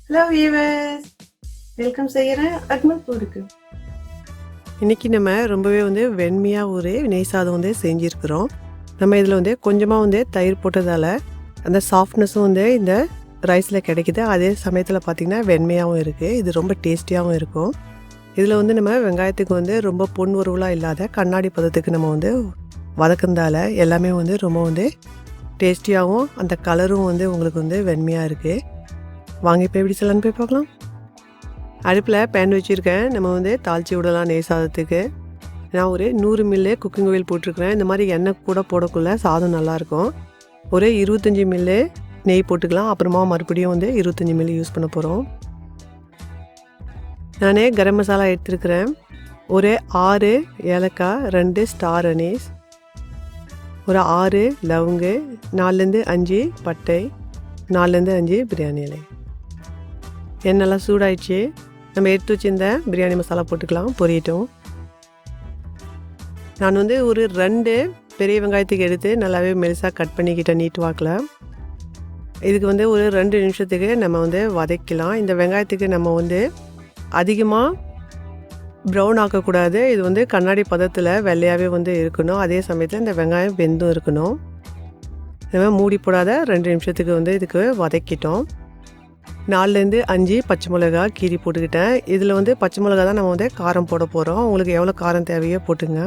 Hello viewers, welcome செய்கிறேன் அக்மல் போருக்கு. இன்றைக்கி நம்ம ரொம்பவே வெண்மையாக ஒரு நெய் சாதம் செஞ்சுருக்குறோம். நம்ம இதில் கொஞ்சமாக தயிர் போட்டதால் அந்த சாஃப்ட்னஸும் இந்த ரைஸில் கிடைக்கிது. அதே சமயத்தில் பார்த்திங்கன்னா வெண்மையாகவும் இருக்குது. இது ரொம்ப டேஸ்டியாகவும் இருக்கும். இதில் நம்ம வெங்காயத்துக்கு ரொம்ப பொன் உருவலாக இல்லாத கண்ணாடி பதத்துக்கு நம்ம வதக்குறதால எல்லாமே ரொம்ப டேஸ்டியாகவும் அந்த கலரும் உங்களுக்கு வெண்மையாக இருக்குது. வாங்க இப்போ எப்படி செய்யலான்னு போய் பார்க்கலாம். அடுப்பில் பேன் வச்சுருக்கேன். நம்ம தாளித்து விடலாம் நெய் சாதத்துக்கு. நான் ஒரு 100 மில்லு குக்கிங் ஆயில் போட்டிருக்கிறேன். இந்த மாதிரி எண்ணெய் கூட போடக்குள்ள சாதம் நல்லாயிருக்கும். ஒரு 25 மில்லு நெய் போட்டுக்கலாம். அப்புறமா மறுபடியும் 25 மில்லு யூஸ் பண்ண போகிறோம். நான் கரம் மசாலா எடுத்துருக்கிறேன். ஒரு 6 ஏலக்காய், 2 ஸ்டார் அனீஸ், ஒரு 6 லவங்கு, 4லேருந்து 5 பட்டை, 4லேருந்து 5 பிரியாணி இலை. எண்ணெய் நல்லா சூடாயிடுச்சு. நம்ம எடுத்து வச்சுருந்த பிரியாணி மசாலா போட்டுக்கலாம். பொரியட்டும். நான் ஒரு 2 பெரிய வெங்காயத்துக்கு எடுத்து நல்லாவே மெலிசாக கட் பண்ணிக்கிட்டேன் நீட் வாக்கில். இதுக்கு ஒரு 2 நிமிஷத்துக்கு நம்ம வதக்கலாம். இந்த வெங்காயத்துக்கு நம்ம அதிகமாக ப்ரௌன் ஆக்கக்கூடாது. இது கண்ணாடி பதத்தில் வெள்ளையாகவே இருக்கணும். அதே சமயத்தில் இந்த வெங்காயம் வெந்தும் இருக்கணும். நம்ம மூடி போடாத 2 நிமிஷத்துக்கு இதுக்கு வதக்கிட்டோம். 4லேருந்து 5 பச்சை மிளகா கீரி போட்டுக்கிட்டேன். இதில் பச்சை மிளகா தான் நம்ம காரம் போட போகிறோம். உங்களுக்கு எவ்வளோ காரம் தேவையோ போட்டுங்க.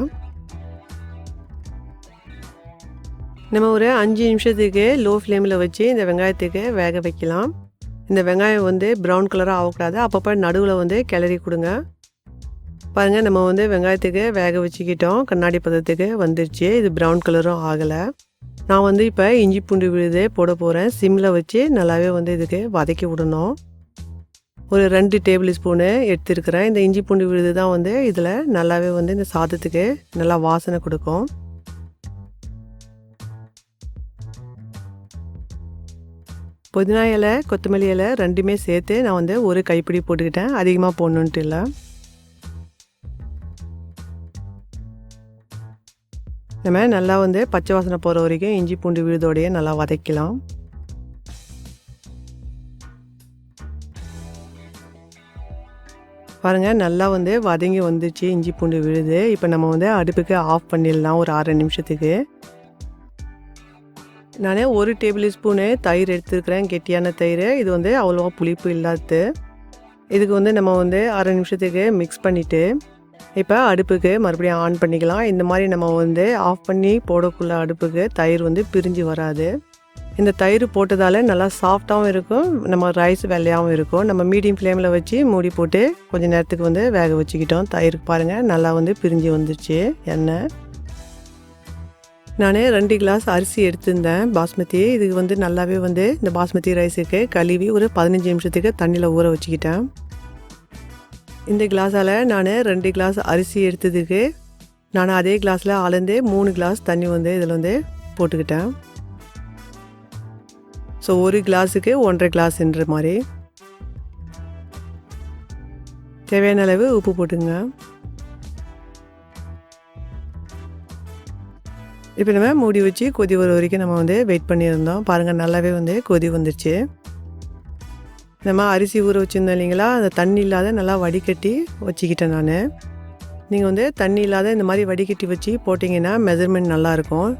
நம்ம ஒரு 5 நிமிஷத்துக்கு லோ ஃப்ளேமில் வச்சு இந்த வெங்காயத்துக்கு வேக வைக்கலாம். இந்த வெங்காயம் ப்ரௌன் கலராக ஆகக்கூடாது. அப்பப்போ நடுவில் கிளறி கொடுங்க. பாருங்கள், நம்ம வெங்காயத்துக்கு வேக வச்சுக்கிட்டோம். கண்ணாடி பதத்துக்கு வந்துடுச்சு. இது ப்ரௌன் கலரும் ஆகலை. நான் இப்போ இஞ்சி பூண்டு விழுது போட போகிறேன். சிம்மில் வச்சு நல்லாவே இதுக்கு வதக்கி விடணும். ஒரு 2 டேபிள் ஸ்பூனு எடுத்துருக்கிறேன். இந்த இஞ்சி பூண்டு விழுது தான் இதில் நல்லாவே இந்த சாதத்துக்கு நல்லா வாசனை கொடுக்கும். புதினா இலை, கொத்தமல்லி இலை 2மே சேர்த்து நான் ஒரு கைப்பிடி போட்டுக்கிட்டேன். அதிகமாக போடணுன்ட்டு இல்லை. நம்ம நல்லா பச்சை வாசனை போகிற வரைக்கும் இஞ்சி பூண்டு விழுதோடையே நல்லா வதக்கலாம். பாருங்கள், நல்லா வதங்கி வந்துச்சு இஞ்சி பூண்டு விழுது. இப்போ நம்ம அடுப்புக்கு ஆஃப் பண்ணிடலாம் ஒரு 6 நிமிஷத்துக்கு. நான் 1 டேபிள் ஸ்பூனு தயிர் எடுத்துருக்கிறேன். கெட்டியான தயிர். இது அவ்வளோவா புளிப்பு இல்லாது. இதுக்கு நம்ம 6 நிமிஷத்துக்கு மிக்ஸ் பண்ணிவிட்டு இப்போ அடுப்புக்கு மறுபடியும் ஆன் பண்ணிக்கலாம். இந்த மாதிரி நம்ம ஆஃப் பண்ணி போடக்குள்ள அடுப்புக்கு தயிர் பிரிஞ்சு வராது. இந்த தயிர் போட்டதால் நல்லா சாஃப்டாகவும் இருக்கும். நம்ம ரைஸ் வெள்ளையாகவும் இருக்கும். நம்ம மீடியம் ஃப்ளேமில் வச்சு மூடி போட்டு கொஞ்சம் நேரத்துக்கு வேக வச்சுக்கிட்டோம். தயிருக்கு பாருங்கள் நல்லா பிரிஞ்சு வந்துருச்சு எண்ணெய். நான் 2 கிளாஸ் அரிசி எடுத்திருந்தேன் பாஸ்மதி. இதுக்கு நல்லாவே இந்த பாஸ்மதி ரைஸுக்கு கழுவி ஒரு 15 நிமிஷத்துக்கு தண்ணியில் ஊற வச்சுக்கிட்டேன். இந்த கிளாஸால் நான் 2 கிளாஸ் அரிசி எடுத்ததுக்கு நான் அதே கிளாஸில் அளந்து 3 கிளாஸ் தண்ணி இதில் போட்டுக்கிட்டேன். ஸோ ஒரு கிளாஸுக்கு 1.5 கிளாஸ்ன்ற மாதிரி. தேவையான அளவு உப்பு போட்டுங்க. இப்போ நம்ம மூடி வச்சு கொதி வர வரைக்கும் நம்ம வெயிட் பண்ணியிருந்தோம். பாருங்கள், நல்லாவே கொதி வந்துடுச்சு. நம்ம அரிசி ஊற வச்சுருந்தோம் இல்லைங்களா, அந்த தண்ணி இல்லாத நல்லா வடிகட்டி வச்சுக்கிட்டேன் நான். நீங்கள் தண்ணி இல்லாத இந்த மாதிரி வடிகட்டி வச்சு போட்டிங்கன்னா மெஷர்மெண்ட் நல்லாயிருக்கும்.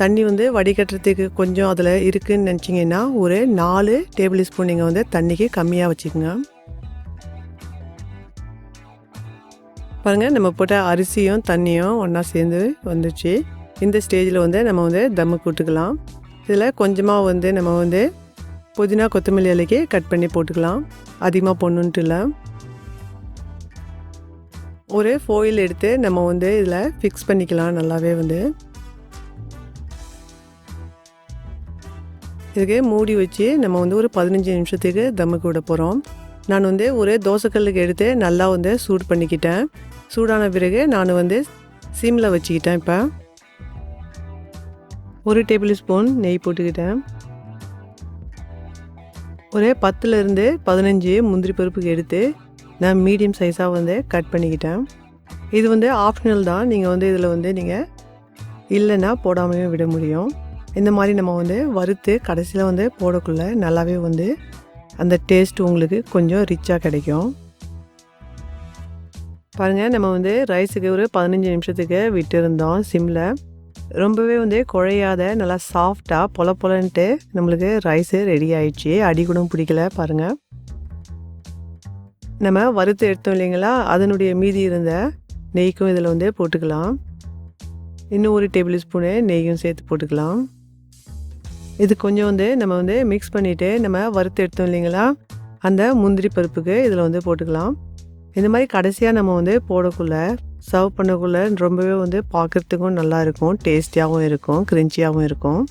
தண்ணி வடிகட்டுறதுக்கு கொஞ்சம் அதில் இருக்குதுன்னு நினச்சிங்கன்னா ஒரு 4 டேபிள் ஸ்பூன் நீங்கள் தண்ணிக்கு கம்மியாக வச்சுக்கோங்க. பாருங்கள், நம்ம போட்ட அரிசியும் தண்ணியும் ஒன்றா சேர்ந்து வந்துடுச்சு. இந்த ஸ்டேஜில் நம்ம தம்மு கூட்டுக்கலாம். இதில் கொஞ்சமாக நம்ம புதினா கொத்தமல்லி இலைக்கு கட் பண்ணி போட்டுக்கலாம். அதிகமாக போடணுன்ட்டு இல்லை. ஒரு ஃபோயில் எடுத்து நம்ம இதில் ஃபிக்ஸ் பண்ணிக்கலாம். நல்லாவே இதுக்கு மூடி வச்சு நம்ம ஒரு 15 நிமிஷத்துக்கு தம்முக்கு விட போகிறோம். நான் ஒரு தோசைக்கல்லுக்கு எடுத்து நல்லா சூடு பண்ணிக்கிட்டேன். சூடான பிறகு நான் சிம்மில் வச்சுக்கிட்டேன். இப்போ 1 டேபிள் ஸ்பூன் நெய் போட்டுக்கிட்டேன். ஒரு 10லேருந்து 15 முந்திரி பருப்புக்கு எடுத்து நான் மீடியம் சைஸாக கட் பண்ணிக்கிட்டேன். இது ஆப்ஷனல் தான். நீங்கள் இதில் நீங்கள் இல்லைன்னா போடாமையே விட முடியும். இந்த மாதிரி நம்ம வறுத்து கடைசியில் போடக்குள்ள நல்லாவே அந்த டேஸ்ட் உங்களுக்கு கொஞ்சம் ரிச்சாக கிடைக்கும். பாருங்கள், நம்ம வந்து ரைஸுக்கு ஒரு 15 நிமிஷத்துக்கு விட்டுருந்தோம் சிம்மில். ரொம்பவே வந்து குழையாத நல்லா சாஃப்டாக பொல பொலன்ட்டு நம்மளுக்கு ரைஸு ரெடி ஆயிடுச்சு. அடி கூட பிடிக்கல பாருங்கள். நம்ம வறுத்து எடுத்தோம் இல்லைங்களா, அதனுடைய மீதி இருந்த நெய்க்கும் இதில் வந்து போட்டுக்கலாம். இன்னும் ஒரு டேபிள் ஸ்பூனு நெய்யும் சேர்த்து போட்டுக்கலாம். இது கொஞ்சம் வந்து நம்ம வந்து மிக்ஸ் பண்ணிவிட்டு நம்ம வறுத்து எடுத்தோம் இல்லைங்களா, அந்த முந்திரி பருப்புக்கு இதில் வந்து போட்டுக்கலாம். இந்த மாதிரி கடைசியாக நம்ம வந்து போடக்குள்ள சர்வ் பண்ணக்குள்ள ரொம்பவே வந்து பார்க்குறதுக்கும் நல்லாயிருக்கும், டேஸ்டியாகவும் இருக்கும், கிரின்ச்சியாகவும் இருக்கும்.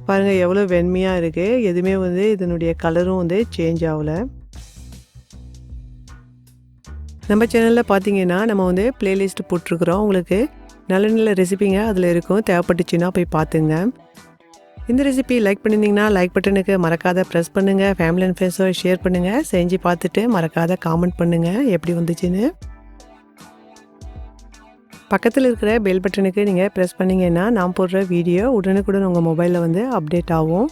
பாருங்கள் எவ்வளோ வெண்மையாக இருக்குது. எதுவுமே வந்து இதனுடைய கலரும் வந்து சேஞ்ச் ஆகலை. நம்ம சேனலில் பார்த்தீங்கன்னா நம்ம வந்து பிளேலிஸ்ட் போட்டிருக்கிறோம். உங்களுக்கு நல்ல நல்ல ரெசிபிங்க அதில் இருக்கும். தேவைப்பட்டுச்சுன்னா போய் பார்த்துங்க. இந்த ரெசிபி லைக் பண்ணியிருந்தீங்கன்னா லைக் பட்டனுக்கு மறக்காத ப்ரெஸ் பண்ணுங்கள். ஃபேமிலி அண்ட் ஃப்ரெண்ட்ஸோட ஷேர் பண்ணுங்கள். செஞ்சு பார்த்துட்டு மறக்காத காமெண்ட் பண்ணுங்கள் எப்படி வந்துச்சுன்னு. பக்கத்தில் இருக்கிற பெல் பட்டனுக்கு நீங்கள் ப்ரெஸ் பண்ணிங்கன்னா நான் போடுற வீடியோ உடனுக்குடன் உங்கள் மொபைலில் வந்து அப்டேட் ஆகும்.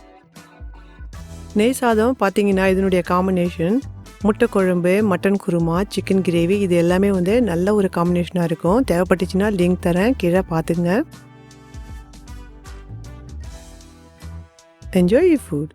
நெய் சாதம் பார்த்தீங்கன்னா இதனுடைய காம்பினேஷன் முட்டை குழம்பு, மட்டன் குருமா, சிக்கன் கிரேவி இது எல்லாமே வந்து நல்ல ஒரு காம்பினேஷனாக இருக்கும். தேவைப்பட்டுச்சுன்னா லிங்க் தரேன், கீழே பார்த்துங்க. Enjoy your food.